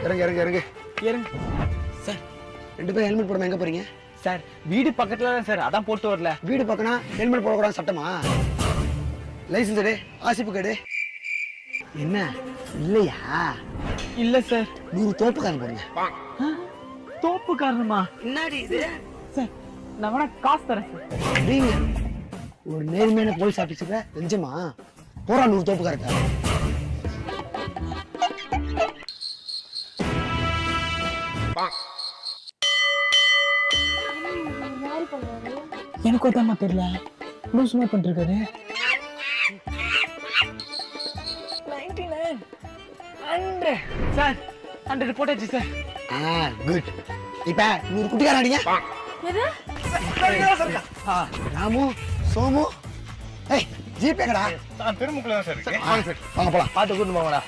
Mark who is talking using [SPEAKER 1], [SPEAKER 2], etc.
[SPEAKER 1] இறங்கு
[SPEAKER 2] சார்
[SPEAKER 1] ரெண்டு பேரும் ஹெல்மெட் போடாம எங்க போறீங்க?
[SPEAKER 2] சார் வீடு பக்கத்துல தான் சார், அதான் போட்டு வரல.
[SPEAKER 1] வீடு பக்கம்னா ஹெல்மெட் போடக்கூடாது சட்டமா? லைசன்ஸ் எடு, ஆசிப்பு எடு. என்ன இல்லையா?
[SPEAKER 2] இல்ல சார்.
[SPEAKER 1] 100 தோப்புக்காரன் போடுங்க.
[SPEAKER 2] தோப்பு காரணமா?
[SPEAKER 1] என்னடி இது?
[SPEAKER 2] சார் நான் வேணா காசு தரேன் சார்.
[SPEAKER 1] அப்படிங்க ஒரு நேர்மையான போலீஸ் ஆபீஸுக்கு நிஜமா போறா 100 தோப்புக்காரங்க.
[SPEAKER 2] எனக்கு ஒருத்தமா தெரியல, லூஸ் மாதிரி பண்ணிருக்காரு. 99 100 சார், 100 போட்டாச்சு சார்.
[SPEAKER 1] குட். இப்ப 100 குட்டிக்காரன் அடிங்க. ராமு, சோமு, ஏய் ஜீப் எங்கடா?
[SPEAKER 3] நான் திருமுக்குல தான் சார் இருக்கேன்.
[SPEAKER 1] வாங்க போலாம்.
[SPEAKER 2] பார்த்து கூட்டு போங்கடா.